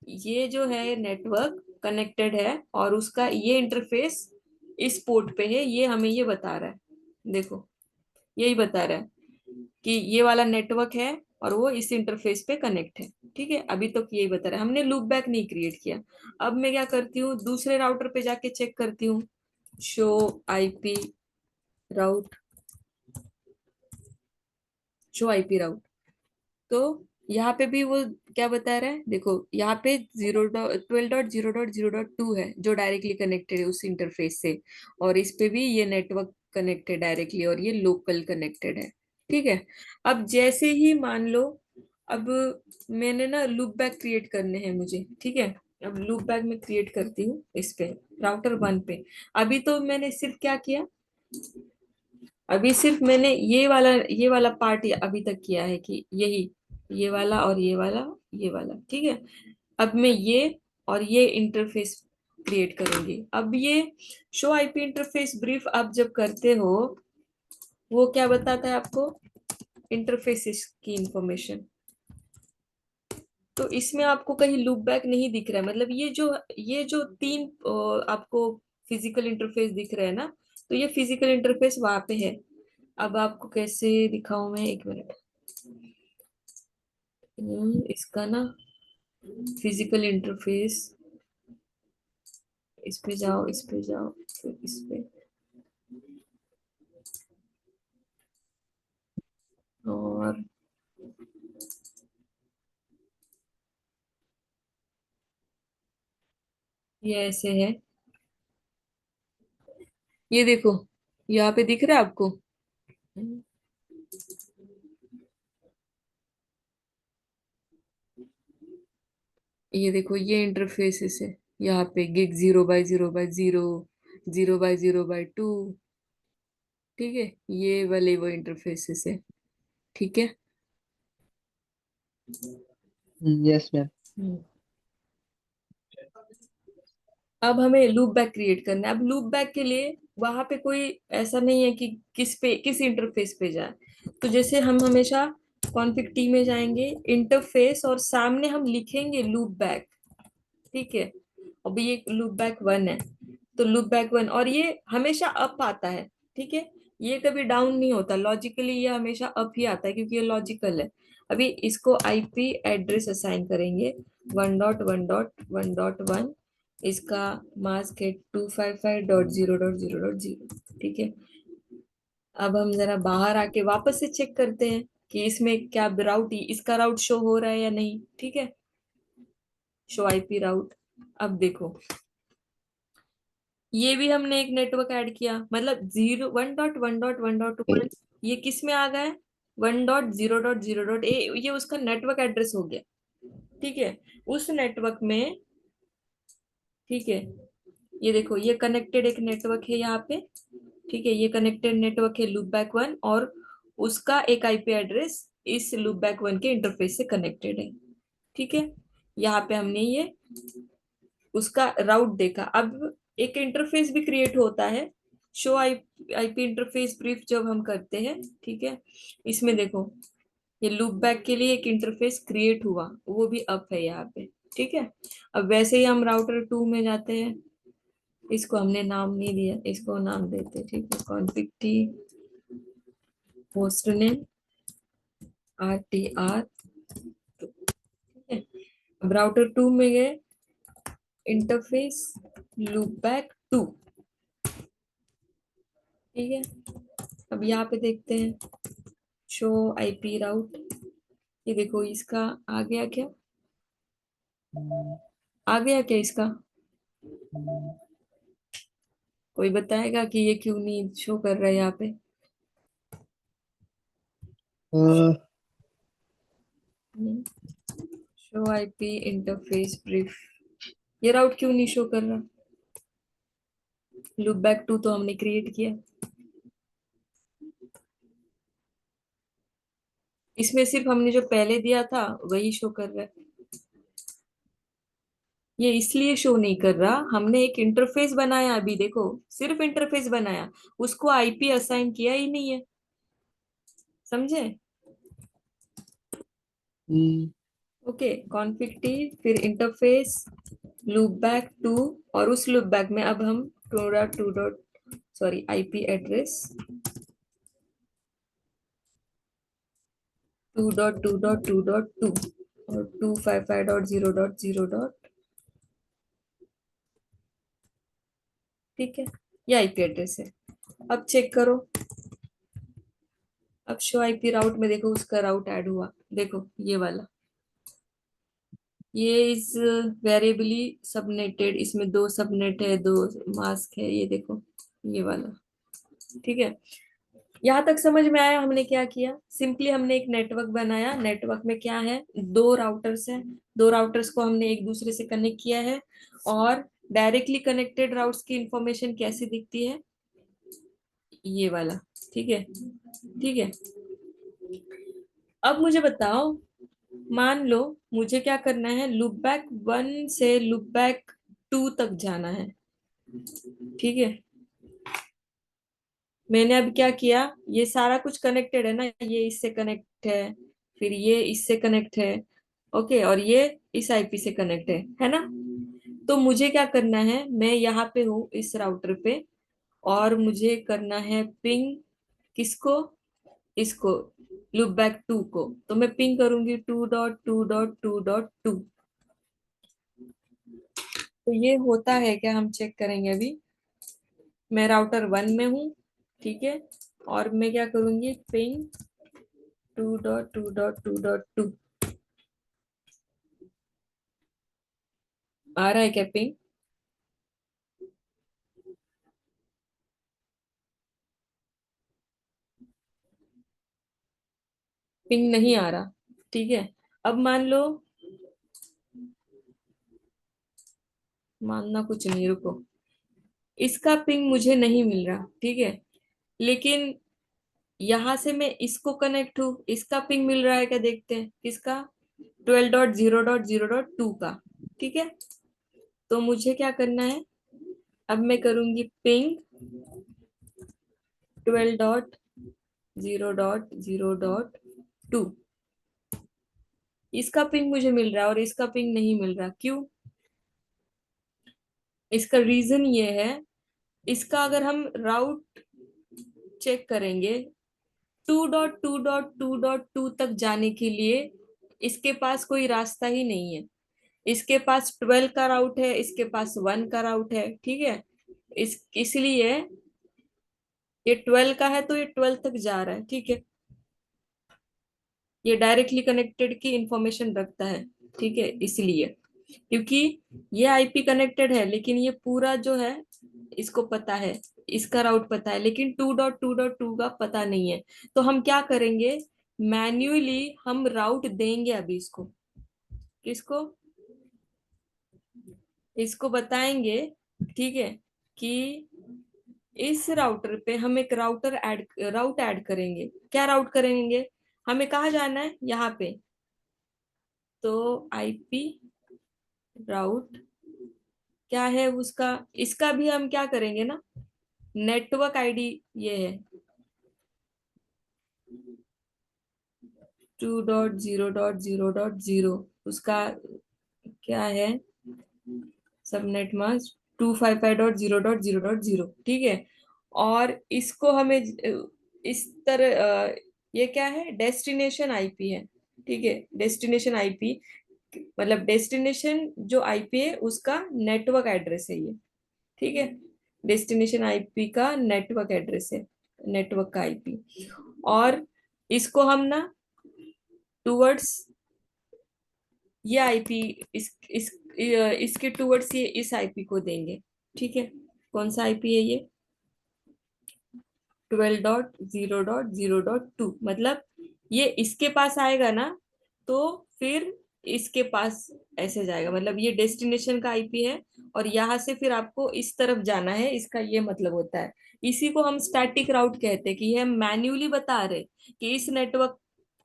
ये जो है नेटवर्क कनेक्टेड है, और उसका ये इंटरफेस इस पोर्ट पे है, ये हमें ये बता रहा है, देखो यही बता रहा है कि ये वाला नेटवर्क है और वो इस इंटरफेस पे कनेक्ट है, ठीक है। अभी तक यही बता रहा है, हमने लूप बैक नहीं क्रिएट किया। अब मैं क्या करती हूँ, दूसरे राउटर पे जाके चेक करती हूँ, show IP route, show IP route. तो यहाँ पे भी वो क्या बता रहा है, देखो यहाँ पे 12.0.0.2 है, जो डायरेक्टली कनेक्टेड है उस इंटरफेस से, और इस पे भी ये नेटवर्क कनेक्टेड डायरेक्टली, और ये लोकल कनेक्टेड है, ठीक है। अब जैसे ही मान लो, अब मैंने ना लूप बैक क्रिएट करने हैं मुझे, ठीक है। अब लूप बैक में क्रिएट करती हूँ इस पे, राउटर 1 पे। अभी तो मैंने सिर्फ क्या किया, अभी सिर्फ मैंने ये वाला पार्ट अभी तक किया है, कि यही, ये वाला और ये वाला, ये वाला, ठीक है। अब मैं ये और ये इंटरफेस क्रिएट करूंगी। अब ये शो आईपी इंटरफेस ब्रीफ आप जब करते हो, वो क्या बताता है आपको, इंटरफेसेस की इंफॉर्मेशन। तो इसमें आपको कहीं लूप बैक नहीं दिख रहा है, मतलब ये जो तीन आपको फिजिकल इंटरफेस दिख रहा है ना, तो ये फिजिकल इंटरफेस वहां पे है। अब आपको कैसे दिखाऊं मैं, एक मिनट। इसका ना फिजिकल इंटरफेस, इस पे जाओ, इस पे जाओ, फिर इस पे, और ये ऐसे है। ये देखो, यहाँ पे दिख रहा है आपको? ये देखो, ये इंटरफेसेस है। यहाँ पे गिग 0/0/0, 0/0/2। ठीक है, ये वाले वो इंटरफेसेस है। ठीक है। Yes ma'am. हम्म। अब हमें लूप बैक क्रिएट करना है। अब लूप बैक के लिए वहां पे कोई ऐसा नहीं है कि किस इंटरफेस पे जाए। तो जैसे हम हमेशा कॉन्फिग टी में जाएंगे, इंटरफेस, और सामने हम लिखेंगे लूप बैक। ठीक है। अब ये लूप बैक 1 है, तो लूप बैक 1, और ये हमेशा अप आता है। ठीक है। ये कभी डाउन नहीं होता, लॉजिकली ये हमेशा अप ही आता है क्योंकि ये लॉजिकल है। अभी इसको आईपी एड्रेस असाइन करेंगे, 1.1.1.1। इसका मास्क है 255.0.0.0। ठीक है। अब हम जरा बाहर आके वापस से चेक करते हैं कि इसमें क्या राउट, इसका राउट शो हो रहा है या नहीं। ठीक है। Show IP route. अब देखो, ये भी हमने एक नेटवर्क ऐड किया, मतलब 1.1.1.1.1, ये किस में आ गया है? 1.0.0. ये उसका नेटवर्क एड्रेस हो गया। ठीक है। उस नेटवर्क में, ठीक है, ये देखो, ये कनेक्टेड एक नेटवर्क है यहाँ पे। ठीक है, ये कनेक्टेड नेटवर्क है लूप बैक 1, और उसका एक आईपी एड्रेस इस लूप बैक 1 के इंटरफेस से कनेक्टेड है। ठीक है। यहाँ पे हमने ये उसका राउट देखा। अब एक इंटरफेस भी क्रिएट होता है, शो आईपी इंटरफेस ब्रीफ, जब हम करते हैं। ठीक है। इसमें देखो, ये लूप बैक के लिए एक इंटरफेस क्रिएट हुआ, वो भी अप है यहाँ पे। ठीक है। अब वैसे ही हम राउटर 2 में जाते हैं। इसको हमने नाम नहीं दिया, इसको नाम देते हैं। ठीक है, config T host name RTR। ठीक है। अब राउटर 2 में गए, इंटरफेस लूप बैक 2। ठीक है। अब यहाँ पे देखते हैं, शो आईपी राउट। ये देखो, इसका आ गया क्या? आ गया क्या इसका? कोई बताएगा कि ये क्यों नहीं शो कर रहा है यहाँ पे? शो आईपी इंटरफेस ब्रीफ, ये राउट क्यों नहीं शो कर रहा? लूप बैक 2 तो हमने क्रिएट किया, इसमें सिर्फ हमने जो पहले दिया था वही शो कर रहा है। ये इसलिए शो नहीं कर रहा, हमने एक इंटरफेस बनाया, अभी देखो, सिर्फ इंटरफेस बनाया, उसको आईपी असाइन किया ही नहीं है। समझे? ओके, कॉन्फिग टी, फिर इंटरफेस लूप बैक 2, और उस लूप बैक में अब हम 2.2. सॉरी, आईपी एड्रेस 2.2.2.2 और 255.0.0. ठीक है, ये आईपी एड्रेस है। अब चेक करो, अब शो आईपी राउट में देखो, उसका राउट ऐड हुआ। देखो ये वाला, ये इस वेरिएबली सबनेटेड, इसमें 2 सबनेट है, 2 मास्क है, ये देखो, ये वाला। ठीक है। यहाँ तक समझ में आया हमने क्या किया? सिंपली हमने एक नेटवर्क बनाया, नेटवर्क में क्या है, 2 राउटर्स हैं, 2 राउटर्स को हमने एक दूसरे से कनेक्ट किया है। और डायरेक्टली कनेक्टेड राउट्स की इंफॉर्मेशन कैसे दिखती है? ये वाला। ठीक है। ठीक है। अब मुझे बताओ, मान लो मुझे क्या करना है, लूप बैक 1 से लूप बैक 2 तक जाना है। ठीक है। मैंने अब क्या किया, ये सारा कुछ कनेक्टेड है ना, ये इससे कनेक्ट है, फिर ये इससे कनेक्ट है। ओके, और ये इस आईपी से कनेक्ट है ना? तो मुझे क्या करना है, मैं यहाँ पे हूँ इस राउटर पे, और मुझे करना है पिंग किसको, इसको, लूप बैक टू को। तो मैं पिंग करूंगी 2.2.2.2। तो ये होता है क्या, हम चेक करेंगे अभी। मैं राउटर 1 में हूँ, ठीक है, और मैं क्या करूंगी, पिंग 2.2.2.2। आ रहा है क्या पिंग? पिंग नहीं आ रहा, ठीक है। अब मान लो, मानना कुछ नहीं, रुको। इसका पिंग मुझे नहीं मिल रहा, ठीक है, लेकिन यहां से मैं इसको कनेक्ट हूँ, इसका पिंग मिल रहा है क्या, देखते हैं किसका, 12.0.0.2 का, ठीक है। तो मुझे क्या करना है, अब मैं करूंगी पिंग 12.0.0.2। इसका पिंग मुझे मिल रहा है और इसका पिंग नहीं मिल रहा, क्यों? इसका रीजन ये है, इसका अगर हम राउट चेक करेंगे, 2.2.2.2 तक जाने के लिए इसके पास कोई रास्ता ही नहीं है। इसके पास 12 का राउट है, इसके पास 1 का राउट है, ठीक है। इसलिए ये 12 का है तो ये 12 तक जा रहा है, ठीक है। ये डायरेक्टली कनेक्टेड की इंफॉर्मेशन रखता है, ठीक है, इसलिए, क्योंकि ये आईपी कनेक्टेड है, लेकिन ये पूरा जो है इसको पता है, इसका राउट पता है, लेकिन 2.2.2 का पता नहीं है। तो हम क्या करेंगे, मैन्युअली हम राउट देंगे अभी इसको, किसको, इसको बताएंगे, ठीक है, कि इस राउटर पे हम एक राउट ऐड करेंगे। क्या राउट करेंगे, हमें कहाँ जाना है, यहाँ पे। तो आईपी राउट क्या है उसका, इसका भी हम क्या करेंगे ना, नेटवर्क आईडी ये है 2.0.0.0। उसका क्या है, सबनेट मास्क 255.0.0.0, ठीक है। और इसको हमें इस तरह ये क्या है, डेस्टिनेशन आईपी है, ठीक है, डेस्टिनेशन आईपी, मतलब डेस्टिनेशन जो आईपी है उसका नेटवर्क एड्रेस है ये, ठीक है। डेस्टिनेशन आईपी का नेटवर्क एड्रेस है, नेटवर्क का आईपी। और इसको हम ना टूवर्ड्स ये आईपी, इसके टूवर्ड्स ये इस आईपी को देंगे, ठीक है। कौन सा आईपी है ये, 12.0.0.2, मतलब ये इसके पास आएगा ना, तो फिर इसके पास ऐसे जाएगा, मतलब ये डेस्टिनेशन का आईपी है, और यहाँ से फिर आपको इस तरफ जाना है, इसका ये मतलब होता है। इसी को हम स्टैटिक राउट कहते हैं, कि ये हम मैन्युअली बता रहे कि इस नेटवर्क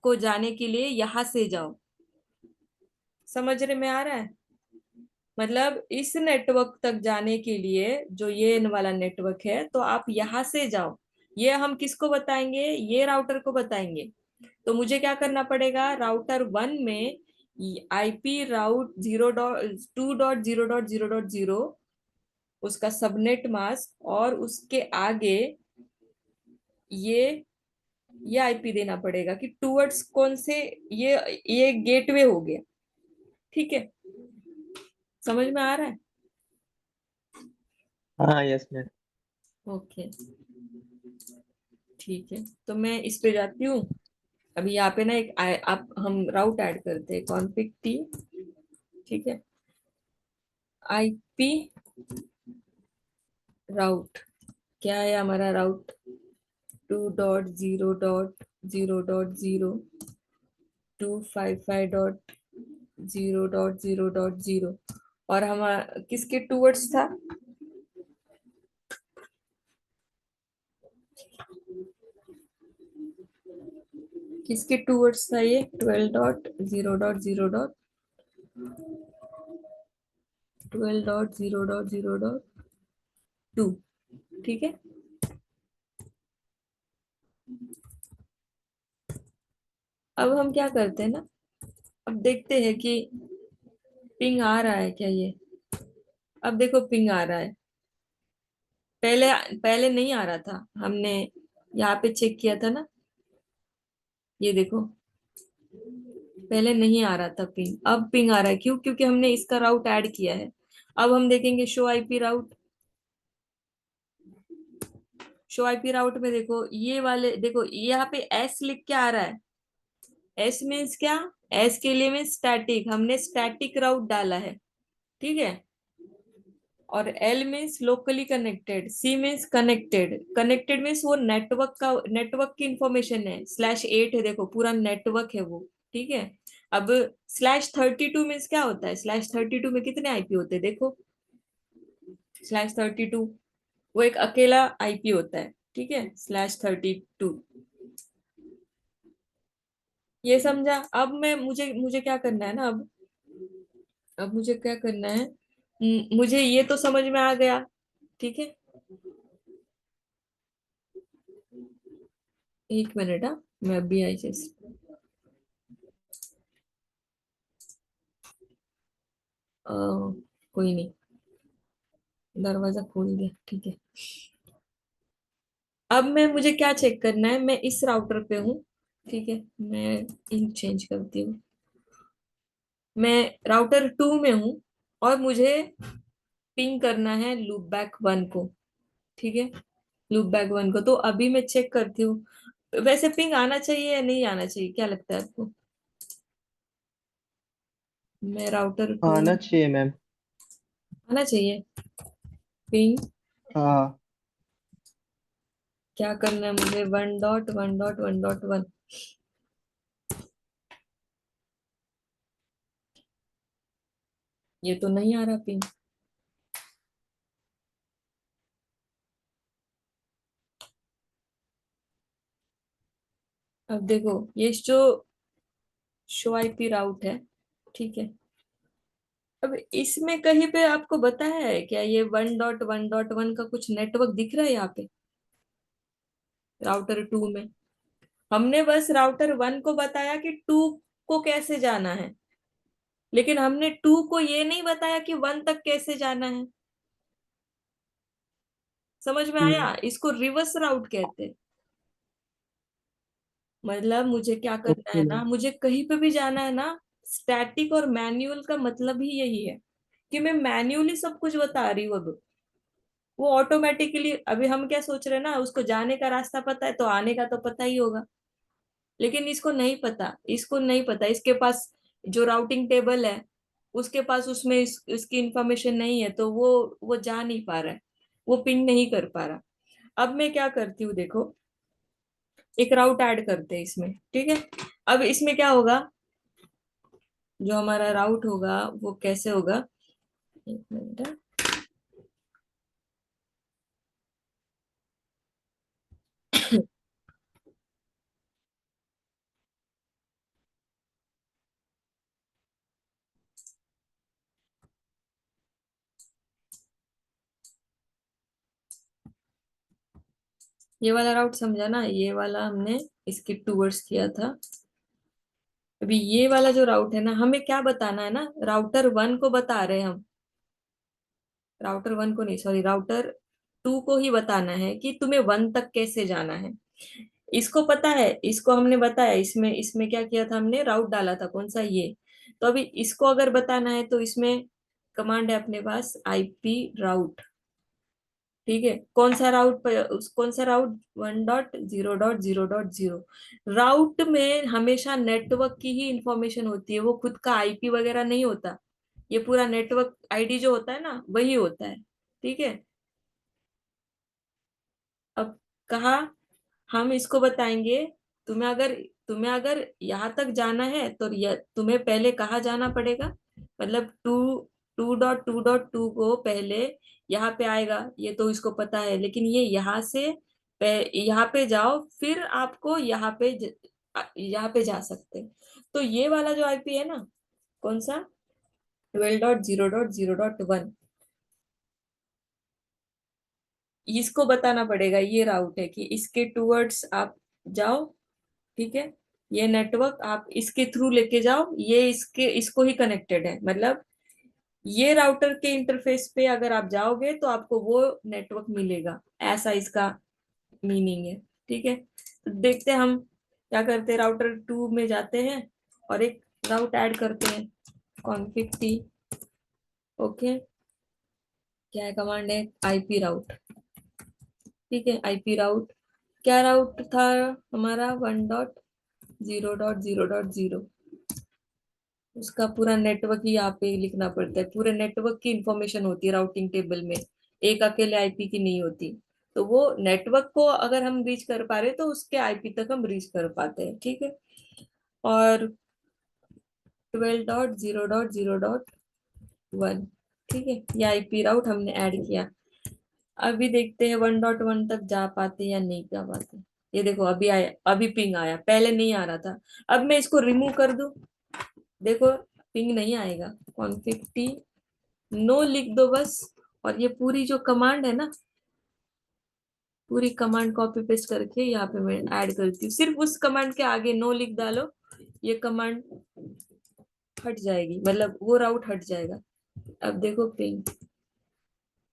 को जाने के लिए यहाँ से जाओ। समझ रहे में आ रहा है, मतलब इस नेटवर्क तक जाने के लिए जो ये वाला नेटवर्क है, तो आप यहाँ से जाओ। ये हम किसको बताएंगे, ये राउटर को बताएंगे। तो मुझे क्या करना पड़ेगा, राउटर 1 में आईपी राउट 2.0.0.0 उसका सबनेट मास्क, और उसके आगे ये ये आईपी देना पड़ेगा कि टूवर्ड्स कौन से, ये गेटवे हो गया, ठीक है। समझ में आ रहा है? हाँ, यस मैम। ओके, ठीक है। तो मैं इस पे जाती हूँ। अभी यहाँ पे ना आप हम राउट ऐड करते हैं, कॉन्फिग टी, ठीक है, आईपी राउट। क्या है हमारा राउट, 2.0.0.255.0.0.0। और हम किसके टूवर्ड्स था, किसके टूवर्ड्स था ये, 12.0.0.2, ठीक है। अब हम क्या करते हैं ना, अब देखते हैं कि पिंग आ रहा है क्या ये। अब देखो पिंग आ रहा है, पहले पहले नहीं आ रहा था, हमने यहाँ पे चेक किया था ना, ये देखो, पहले नहीं आ रहा था पिंग, अब पिंग आ रहा है। क्यों? क्योंकि हमने इसका राउट ऐड किया है। अब हम देखेंगे show IP route. Show IP route में देखो, ये वाले देखो, यहाँ पे एस लिख के आ रहा है। एस मीन्स क्या? एस के लिए मीन्स स्टैटिक, हमने स्टैटिक राउट डाला है, ठीक है। और L means locally connected, C means connected. Connected means वो नेटवर्क का, नेटवर्क की इंफॉर्मेशन है। /8 है, देखो पूरा नेटवर्क है वो, ठीक है। अब /32 मीन्स क्या होता है? /32 में कितने आईपी होते हैं देखो। /32 वो एक अकेला आईपी होता है, ठीक है। /32, ये समझा? अब मैं मुझे मुझे क्या करना है ना, अब मुझे क्या करना है, मुझे ये तो समझ में आ गया, ठीक है। एक मिनट, हाँ, मैं अभी आई जस्ट, कोई नहीं, दरवाजा खोल दिया, ठीक है। अब मैं मुझे क्या चेक करना है, मैं इस राउटर पे हूँ, ठीक है। मैं इन चेंज करती हूँ, मैं राउटर 2 में हूँ, और मुझे पिंग करना है लूप बैक 1 को, ठीक है। लूप बैक 1 को, तो अभी मैं चेक करती हूँ। वैसे पिंग आना चाहिए या नहीं आना चाहिए, क्या लगता है आपको? मैं राउटर 2, आना चाहिए मैम। आना चाहिए पिंग। हाँ। क्या करना है मुझे? 1.1.1.1, ये तो नहीं आ रहा पिंग। अब देखो, ये जो शो आईपी राउट है, ठीक है। अब इसमें कहीं पे आपको बताया है क्या, ये 1.1.1 का कुछ नेटवर्क दिख रहा है यहाँ पे राउटर 2 में? हमने बस राउटर 1 को बताया कि 2 को कैसे जाना है, लेकिन हमने 2 को ये नहीं बताया कि 1 तक कैसे जाना है। समझ में हम्म। आया? इसको रिवर्स राउट कहते हैं। मतलब मुझे क्या करना ओके है ना, मैम। मुझे कहीं पे भी जाना है ना, स्टैटिक और मैन्युअल का मतलब ही यही है कि मैं मैन्युअली सब कुछ बता रही हूँ। अब वो ऑटोमेटिकली, अभी हम क्या सोच रहे हैं ना, उसको जाने का रास्ता पता है तो आने का तो पता ही होगा। लेकिन इसको नहीं पता, इसको नहीं पता, इसके पास जो राउटिंग टेबल है, उसके पास उसमें इसकी इंफॉर्मेशन नहीं है, तो वो जा नहीं पा रहा है, वो पिंग नहीं कर पा रहा। अब मैं क्या करती हूँ देखो, एक राउट ऐड करते हैं इसमें, ठीक है। अब इसमें क्या होगा, जो हमारा राउट होगा वो कैसे होगा, एक मिनट। ये वाला राउट समझा ना, ये वाला हमने इसके टूवर्ड्स किया था। अभी ये वाला जो राउट है ना, हमें क्या बताना है ना, राउटर 1 को बता रहे हैं हम, राउटर 1 को नहीं, सॉरी, राउटर 2 को ही बताना है कि तुम्हें 1 तक कैसे जाना है। इसको पता है, इसको हमने बताया, इसमें इसमें क्या किया था, हमने राउट डाला था, कौन सा, ये। तो अभी इसको अगर बताना है तो इसमें कमांड है अपने पास, आईपी राउट, ठीक है। कौन सा राउट? 1.0.0.0। राउट में हमेशा नेटवर्क की ही इंफॉर्मेशन होती है, वो खुद का आईपी वगैरह नहीं होता। ये पूरा नेटवर्क आईडी जो होता है ना, वही होता है, ठीक है। अब कहा, हम इसको बताएंगे, तुम्हें अगर यहाँ तक जाना है तो तुम्हें पहले कहाँ जाना पड़ेगा, मतलब 2.2.2 को पहले यहाँ पे आएगा, ये तो इसको पता है। लेकिन ये यहाँ से यहाँ पे जाओ, फिर आपको यहाँ पे जा सकते हैं। तो ये वाला जो आईपी है ना, कौन सा, 12.0.0.1, इसको बताना पड़ेगा, ये राउट है कि इसके टूवर्ड्स आप जाओ, ठीक है। ये नेटवर्क आप इसके थ्रू लेके जाओ, ये इसके इसको ही कनेक्टेड है, मतलब ये राउटर के इंटरफेस पे अगर आप जाओगे तो आपको वो नेटवर्क मिलेगा, ऐसा इसका मीनिंग है। ठीक है, तो देखते हैं हम क्या करते हैं। राउटर 2 में जाते हैं और एक राउट ऐड करते हैं, कॉन्फ़िग टी। ओके, क्या है कमांड है, आईपी राउट। ठीक है, आईपी राउट, क्या राउट था हमारा, 1.0.0.0। उसका पूरा नेटवर्क ही यहाँ पे लिखना पड़ता है, पूरे नेटवर्क की इंफॉर्मेशन होती है राउटिंग टेबल में, एक अकेले आईपी की नहीं होती। तो वो नेटवर्क को अगर हम रीच कर पा रहे तो उसके आईपी तक हम रीच कर पाते हैं। ठीक है, और 12.0.0.1, ठीक है, ये आईपी राउट हमने ऐड किया। अभी देखते हैं 1.1 तक जा पाते या नहीं जा पाते। ये देखो अभी आया, अभी पिंग आया, पहले नहीं आ रहा था। अब मैं इसको रिमूव कर दूं, देखो पिंग नहीं आएगा। कॉन्फिग टी नो लिख दो बस, और ये पूरी जो कमांड है ना, पूरी कमांड कॉपी पेस्ट करके यहाँ पे मैं ऐड करती हूँ, सिर्फ उस कमांड के आगे नो लिख डालो, ये कमांड हट जाएगी, मतलब वो राउट हट जाएगा। अब देखो पिंग,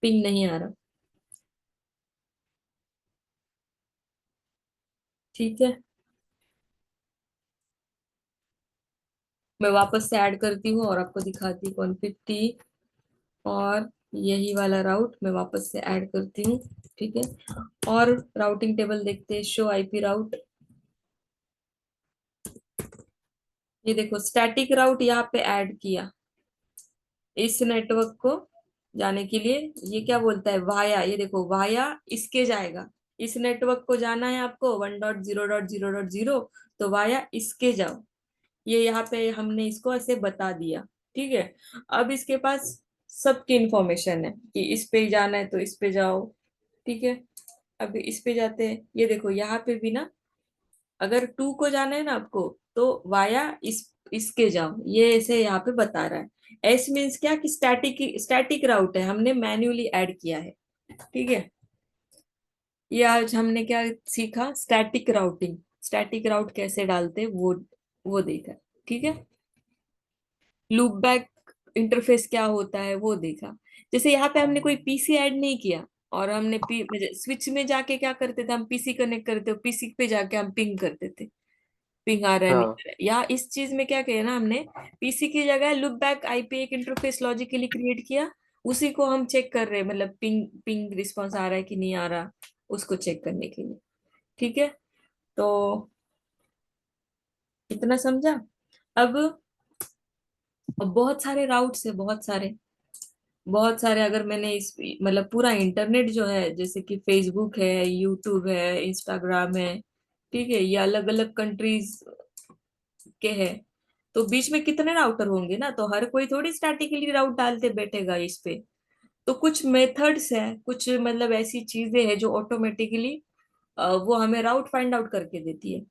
पिंग नहीं आ रहा। ठीक है, मैं वापस से ऐड करती हूँ और आपको दिखाती हूँ कॉन्फिग टी, और यही वाला राउट मैं वापस से ऐड करती हूँ। ठीक है, और राउटिंग टेबल देखते हैं, शो आईपी राउट। ये देखो स्टैटिक राउट यहाँ पे ऐड किया, इस नेटवर्क को जाने के लिए। ये क्या बोलता है, वाया, ये देखो वाया इसके जाएगा, इस नेटवर्क को जाना है आपको 1.0.0.0, तो वाया इसके जाओ। ये यहाँ पे हमने इसको ऐसे बता दिया। ठीक है, अब इसके पास सबकी इंफॉर्मेशन है कि इस पे जाना है तो इस पे जाओ। ठीक है, अब इस पे जाते हैं, ये देखो यहाँ पे भी ना, अगर 2 को जाना है ना आपको, तो वाया इसके जाओ, ये ऐसे यहाँ पे बता रहा है। एस मीन्स क्या, कि स्टैटिक, स्टैटिक राउट है, हमने मैन्युअली ऐड किया है। ठीक है, ये आज हमने क्या सीखा, स्टैटिक राउटिंग, स्टैटिक राउट कैसे डालते हैं वो देखा। ठीक है, लूप बैक इंटरफेस क्या होता है वो देखा। जैसे यहाँ पे हमने कोई पीसी ऐड नहीं किया, और हमने स्विच में जाके क्या करते थे, हम पीसी कनेक्ट करते, पीसी पे जाके हम पिंग करते थे, पिंग आ रहा है नहीं हाँ। आ रहा है। या इस चीज में क्या किया ना हमने, पीसी की जगह लुप बैक आईपी एक इंटरफेस लॉजिकली क्रिएट किया, उसी को हम चेक कर रहे हैं, मतलब पिंग पिंग रिस्पॉन्स आ रहा है कि नहीं आ रहा, उसको चेक करने के लिए। ठीक है, तो इतना समझा। अब अब बहुत सारे राउट्स है, बहुत सारे अगर मैंने इस, मतलब पूरा इंटरनेट जो है, जैसे कि फेसबुक है, यूट्यूब है, इंस्टाग्राम है, ठीक है, ये अलग अलग कंट्रीज के हैं, तो बीच में कितने राउटर होंगे ना, तो हर कोई थोड़ी स्टैटिकली राउट डालते बैठेगा इस पे। तो कुछ मेथड्स है, कुछ मतलब ऐसी चीजें हैं जो ऑटोमेटिकली वो हमें राउट फाइंड आउट करके देती है,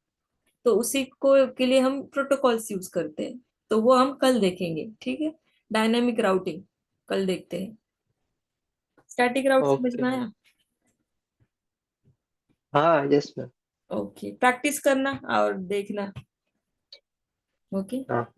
तो उसी को के लिए हम प्रोटोकॉल्स यूज करते हैं, तो वो हम कल देखेंगे। ठीक है, डायनामिक राउटिंग कल देखते हैं। स्टैटिक राउट समझ ओके में मैम। आया? हाँ, यस मैम। ओके, प्रैक्टिस करना और देखना। ओके। हाँ।